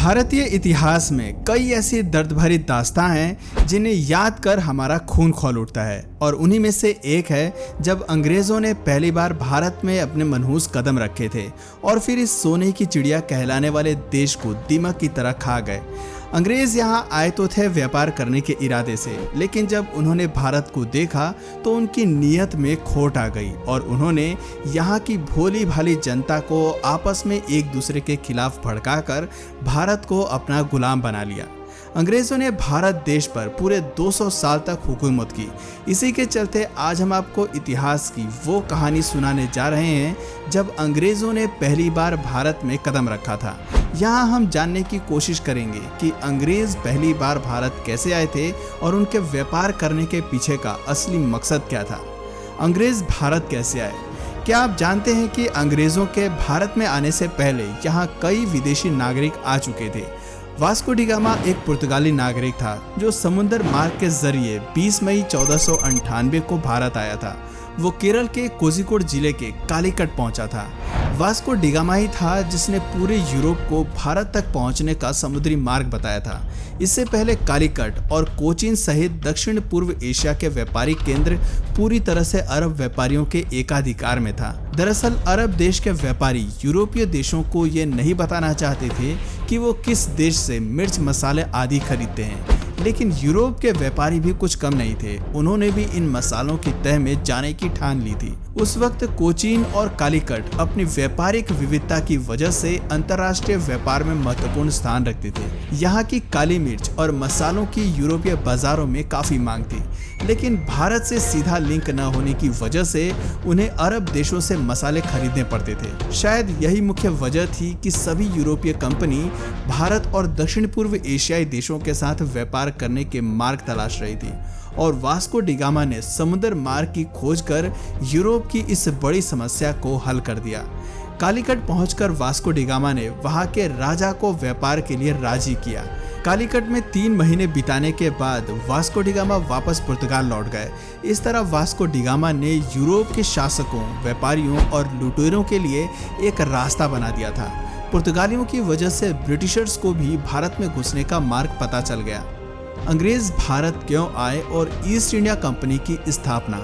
भारतीय इतिहास में कई ऐसी दर्द भरी दास्तां हैं जिन्हें याद कर हमारा खून खौल उठता है और उन्हीं में से एक है जब अंग्रेजों ने पहली बार भारत में अपने मनहूस कदम रखे थे और फिर इस सोने की चिड़िया कहलाने वाले देश को दीमक की तरह खा गए। अंग्रेज यहाँ आए तो थे व्यापार करने के इरादे से, लेकिन जब उन्होंने भारत को देखा तो उनकी नीयत में खोट आ गई और उन्होंने यहाँ की भोली भाली जनता को आपस में एक दूसरे के खिलाफ भड़काकर भारत को अपना गुलाम बना लिया। अंग्रेजों ने भारत देश पर पूरे 200 साल तक हुकूमत की। इसी के चलते आज हम आपको इतिहास की वो कहानी सुनाने जा रहे हैं जब अंग्रेजों ने पहली बार भारत में कदम रखा था। यहाँ हम जानने की कोशिश करेंगे कि अंग्रेज पहली बार भारत कैसे आए थे और उनके व्यापार करने के पीछे का असली मकसद क्या था। अंग्रेज भारत कैसे आए? क्या आप जानते हैं कि अंग्रेजों के भारत में आने से पहले यहाँ कई विदेशी नागरिक आ चुके थे। वास्को डी गामा एक पुर्तगाली नागरिक था जो समुद्र मार्ग के जरिए 20 मई 1498 को भारत आया था। वो केरल के कोझिकोड जिले के कालीकट पहुंचा था। वास्को डी गामा ही था जिसने पूरे यूरोप को भारत तक पहुंचने का समुद्री मार्ग बताया था। इससे पहले कालीकट और कोचीन सहित दक्षिण पूर्व एशिया के व्यापारिक केंद्र पूरी तरह से अरब व्यापारियों के एकाधिकार में था। दरअसल अरब देश के व्यापारी यूरोपीय देशों को ये नहीं बताना चाहते थे कि वो किस देश से मिर्च मसाले आदि खरीदते हैं, लेकिन यूरोप के व्यापारी भी कुछ कम नहीं थे। उन्होंने भी इन मसालों की तह में जाने की ठान ली थी। उस वक्त कोचीन और कालीकट अपनी व्यापारिक विविधता की वजह से अंतर्राष्ट्रीय व्यापार में महत्वपूर्ण स्थान रखते थे। यहाँ की काली मिर्च और मसालों की यूरोपीय बाजारों में काफी मांग थी, लेकिन भारत से सीधा लिंक न होने की वजह से उन्हें अरब देशों से मसाले खरीदने पड़ते थे। शायद यही मुख्य वजह थी कि सभी यूरोपीय कंपनी भारत और दक्षिण पूर्व एशियाई देशों के साथ व्यापार करने के मार्ग तलाश रही थी और वास्को डी गामा ने समुद्र मार्ग की खोज कर यूरोप की इस बड़ी समस्या को हल कर दिया। कालीकट पहुंचकर वास्को डी गामा ने वहां के राजा को व्यापार के लिए राजी किया। कालीकट में 3 महीने बिताने के बाद वास्को डी गामा वापस पुर्तगाल लौट गए। इस तरह वास्को डी गामा ने यूरोप के शासकों, व्यापारियों और लुटेरों के लिए एक रास्ता बना दिया था। पुर्तगालियों की वजह से ब्रिटिशर्स को भी भारत में घुसने का मार्ग पता चल गया। अंग्रेज भारत क्यों आए और ईस्ट इंडिया कंपनी की स्थापना।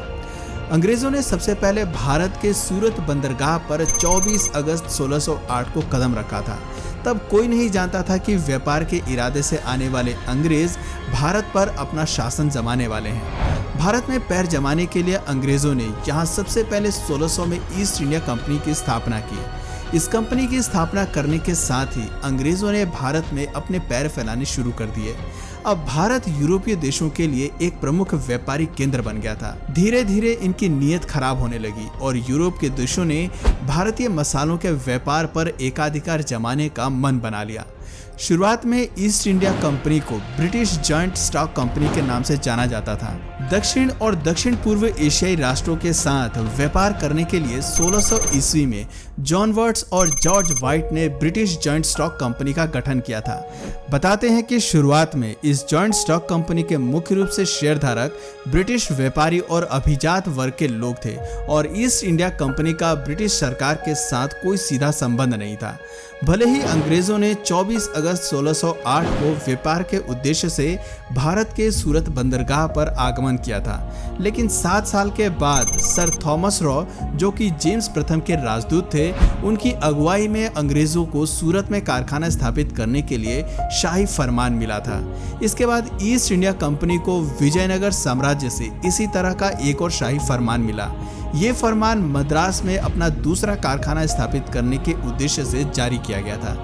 अंग्रेजों ने सबसे पहले भारत के सूरत बंदरगाह पर 24 अगस्त 1608 को कदम रखा था। तब कोई नहीं जानता था कि व्यापार के इरादे से आने वाले अंग्रेज भारत पर अपना शासन जमाने वाले हैं। भारत में पैर जमाने के लिए अंग्रेजों ने यहाँ सबसे पहले 1600 में ईस्ट इंडिया कंपनी की स्थापना की। इस कंपनी की स्थापना करने के साथ ही अंग्रेजों ने भारत में अपने पैर फैलाने शुरू कर दिए। अब भारत यूरोपीय देशों के लिए एक प्रमुख व्यापारिक केंद्र बन गया था। धीरे धीरे इनकी नीयत खराब होने लगी और यूरोप के देशों ने भारतीय मसालों के व्यापार पर एकाधिकार जमाने का मन बना लिया। शुरुआत में ईस्ट इंडिया कंपनी को ब्रिटिश जॉइंट स्टॉक कंपनी के नाम से जाना जाता था। दक्षिण और दक्षिण पूर्व एशियाई राष्ट्रों के साथ व्यापार करने के लिए 1600 ईस्वी में जॉन वर्ट्स और जॉर्ज वाइट ने ब्रिटिश जॉइंट स्टॉक कंपनी का गठन किया था। बताते हैं कि शुरुआत में इस जॉइंट स्टॉक कंपनी के मुख्य रूप से शेयरधारक ब्रिटिश व्यापारी और अभिजात वर्ग के लोग थे और ईस्ट इंडिया कंपनी का ब्रिटिश सरकार के साथ कोई सीधा संबंध नहीं था। भले ही अंग्रेजों ने 24 अगस्त 1608 को व्यापार के उद्देश्य से भारत के सूरत बंदरगाह पर आगमन किया था, लेकिन 7 साल के बाद सर थॉमस रॉ, जो कि जेम्स प्रथम के राजदूत थे, उनकी अगुवाई में अंग्रेजों को सूरत में कारखाना स्थापित करने के लिए शाही फरमान मिला था। इसके बाद ईस्ट इंडिया कंपनी को विजयनगर साम्राज्य से इसी तरह का एक और शाही फरमान मिला। ये फरमान मद्रास में अपना दूसरा कारखाना स्थापित करने के उद्देश्य से जारी किया गया था।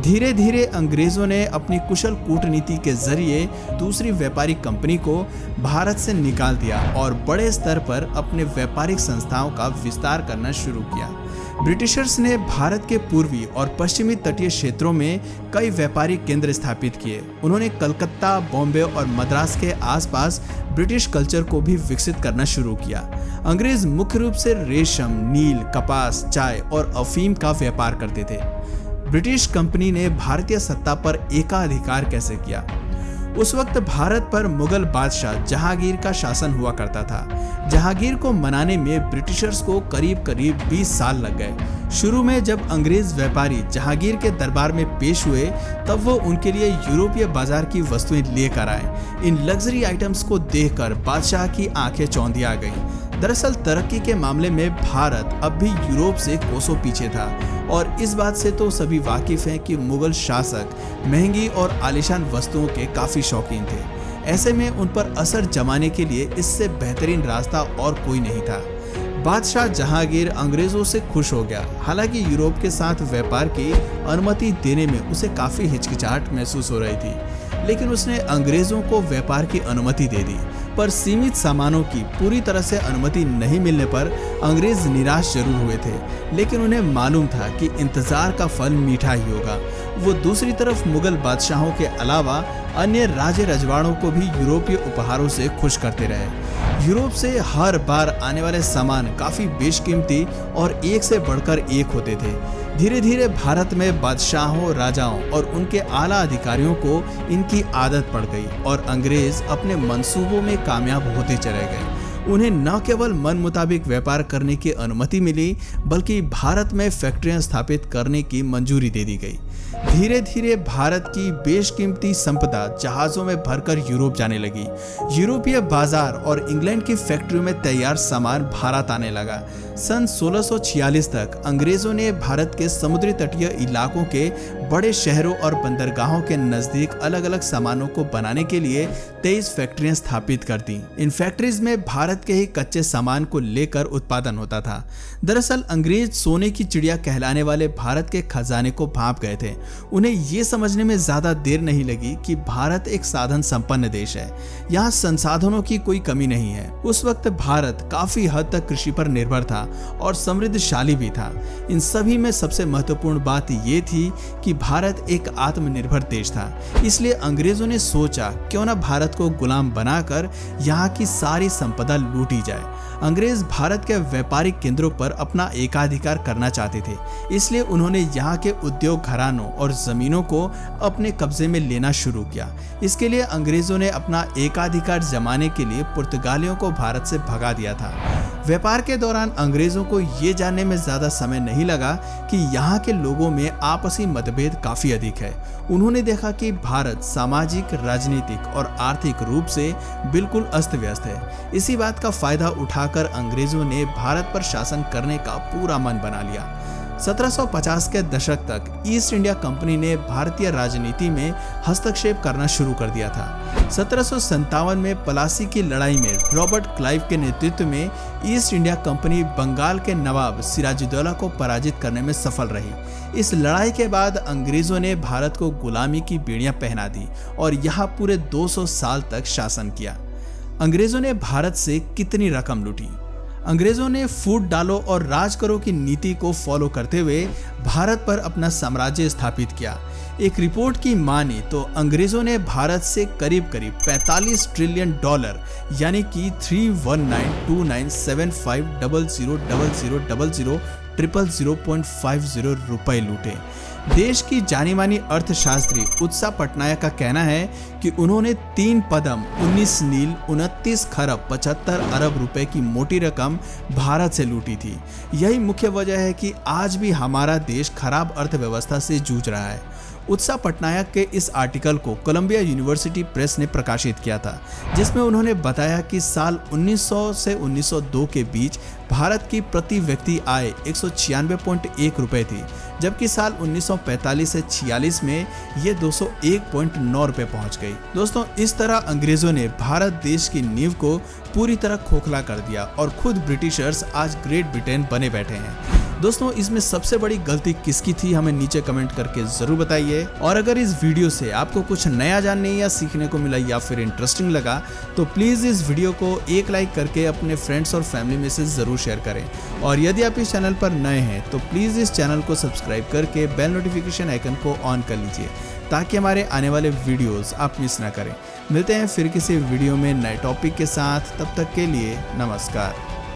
धीरे धीरे अंग्रेजों ने अपनी कुशल कूटनीति के जरिए दूसरी व्यापारिक कंपनी को भारत से निकाल दिया और बड़े स्तर पर अपने व्यापारिक संस्थाओं का विस्तार करना शुरू किया। ब्रिटिशर्स ने भारत के पूर्वी और पश्चिमी तटीय क्षेत्रों में कई व्यापारिक केंद्र स्थापित किए। उन्होंने कलकत्ता, बॉम्बे और मद्रास के आसपास ब्रिटिश कल्चर को भी विकसित करना शुरू किया। अंग्रेज मुख्य रूप से रेशम, नील, कपास, चाय और अफीम का व्यापार करते थे। ब्रिटिश कंपनी ने भारतीय सत्ता पर एकाधिकार कैसे किया? उस वक्त भारत पर मुगल बादशाह जहांगीर का शासन हुआ करता था। जहांगीर को मनाने में ब्रिटिशर्स को करीब 20 साल लग गए। शुरू में जब अंग्रेज व्यापारी जहांगीर के दरबार में पेश हुए तब वो उनके लिए यूरोपीय बाजार की वस्तुएं लेकर आए। इन लग्जरी आइटम्स को देखकर बादशाह की आंखें चौंधिया गईं। दरअसल तरक्की के मामले में भारत अब भी यूरोप से कोसों पीछे था और इस बात से तो सभी वाकिफ हैं कि मुगल शासक महंगी और आलीशान वस्तुओं के काफी शौकीन थे। ऐसे में उन पर असर जमाने के लिए इससे बेहतरीन रास्ता और कोई नहीं था। बादशाह जहांगीर अंग्रेजों से खुश हो गया। हालांकि यूरोप के साथ व्यापार की अनुमति देने में उसे काफी हिचकिचाहट महसूस हो रही थी, लेकिन उसने अंग्रेजों को व्यापार की अनुमति दे दी। पर सीमित सामानों की पूरी तरह से अनुमति नहीं मिलने पर अंग्रेज निराश जरूर हुए थे, लेकिन उन्हें मालूम था कि इंतजार का फल मीठा ही होगा। वो दूसरी तरफ मुगल बादशाहों के अलावा अन्य राजे रजवाड़ों को भी यूरोपीय उपहारों से खुश करते रहे। यूरोप से हर बार आने वाले सामान काफी बेशकीमती और एक से बढ़कर एक होते थे। धीरे धीरे भारत में बादशाहों, राजाओं और उनके आला अधिकारियों को इनकी आदत पड़ गई और अंग्रेज अपने मंसूबों में कामयाब होते चले गए। उन्हें न केवल मन मुताबिक व्यापार करने की अनुमति मिली, बल्कि भारत में फैक्ट्रियां स्थापित करने की मंजूरी दे दी गई। धीरे धीरे भारत की बेशकीमती संपदा जहाजों में भरकर यूरोप जाने लगी। यूरोपीय बाजार और इंग्लैंड की फैक्ट्रियों में तैयार सामान भारत आने लगा। सन 1646 तक अंग्रेजों ने भारत के समुद्री तटीय इलाकों के बड़े शहरों और बंदरगाहों के नजदीक अलग अलग सामानों को बनाने के लिए 23 फैक्ट्रियां स्थापित कर दी। इन फैक्ट्रीज में भारत के ही कच्चे सामान को लेकर उत्पादन होता था। दरअसल अंग्रेज सोने की चिड़िया कहलाने वाले भारत के खजाने को भांप गए थे। उन्हें ये समझने में ज्यादा देर नहीं लगी कि भारत एक साधन संपन्न देश है, यहाँ संसाधनों की कोई कमी नहीं है। उस वक्त भारत काफी हद तक कृषि पर निर्भर था और समृद्धशाली भी था। इन सभी में सबसे महत्वपूर्ण बात ये थी कि भारत एक आत्मनिर्भर देश था। इसलिए अंग्रेजों ने सोचा क्यों न भारत को गुलाम बनाकर यहाँ की सारी संपदा लूटी जाए। अंग्रेज भारत के व्यापारिक केंद्रों पर अपना एकाधिकार करना चाहते थे, इसलिए उन्होंने यहाँ के उद्योग घरानों और जमीनों को अपने कब्जे में लेना शुरू किया। इसके लिए अंग्रेजों ने अपना एकाधिकार जमाने के लिए पुर्तगालियों को भारत से भगा दिया था। व्यापार के दौरान अंग्रेजों को ये जानने में ज्यादा समय नहीं लगा कि यहाँ के लोगों में आपसी मतभेद काफी अधिक है। उन्होंने देखा कि भारत सामाजिक, राजनीतिक और आर्थिक रूप से बिल्कुल अस्त व्यस्त है। इसी बात का फायदा उठाकर अंग्रेजों ने भारत पर शासन करने का पूरा मन बना लिया। 1750 के दशक तक ईस्ट इंडिया कंपनी ने भारतीय राजनीति में हस्तक्षेप करना शुरू कर दिया था। 1757 में पलासी की लड़ाई में रॉबर्ट क्लाइव के नेतृत्व में ईस्ट इंडिया कंपनी बंगाल के नवाब सिराजुद्दौला को पराजित करने में सफल रही। इस लड़ाई के बाद अंग्रेजों ने भारत को गुलामी की बेड़ियां पहना दी और यहाँ पूरे 200 साल तक शासन किया। अंग्रेजों ने भारत से कितनी रकम लूटी? अंग्रेजों ने फूट डालो और राज करो की नीति को फॉलो करते हुए भारत पर अपना साम्राज्य स्थापित किया। एक रिपोर्ट की माने तो अंग्रेजों ने भारत से करीब 45 ट्रिलियन डॉलर यानी कि 31929750000000000.50 रुपए लूटे। देश की जानी मानी अर्थशास्त्री उत्सा पटनायक का कहना है कि उन्होंने 3 पदम 19 नील 29 खरब 75 अरब रुपए की मोटी रकम भारत से लूटी थी। यही मुख्य वजह है कि आज भी हमारा देश खराब अर्थव्यवस्था से जूझ रहा है। उत्सा पटनायक के इस आर्टिकल को कोलंबिया यूनिवर्सिटी प्रेस ने प्रकाशित किया था, जिसमें उन्होंने बताया कि साल 1900 से 1902 के बीच भारत की प्रति व्यक्ति आय 196.1 रुपए थी, जबकि साल 1945 से 46 में ये 201.9 रुपए पहुंच गई। दोस्तों, इस तरह अंग्रेजों ने भारत देश की नींव को पूरी तरह खोखला कर दिया और खुद ब्रिटिशर्स आज ग्रेट ब्रिटेन बने बैठे हैं। दोस्तों, इसमें सबसे बड़ी गलती किसकी थी, हमें नीचे कमेंट करके जरूर बताइए। और अगर इस वीडियो से आपको कुछ नया जानने या सीखने को मिला या फिर इंटरेस्टिंग लगा तो प्लीज इस वीडियो को एक लाइक करके अपने फ्रेंड्स और फैमिली में से जरूर शेयर करें। और यदि आप इस चैनल पर नए हैं तो प्लीज इस चैनल को सब्सक्राइब करके बेल नोटिफिकेशन आइकन को ऑन कर लीजिए, ताकि हमारे आने वाले वीडियोस आप मिस ना करें। मिलते हैं फिर किसी वीडियो में नए टॉपिक के साथ, तब तक के लिए नमस्कार।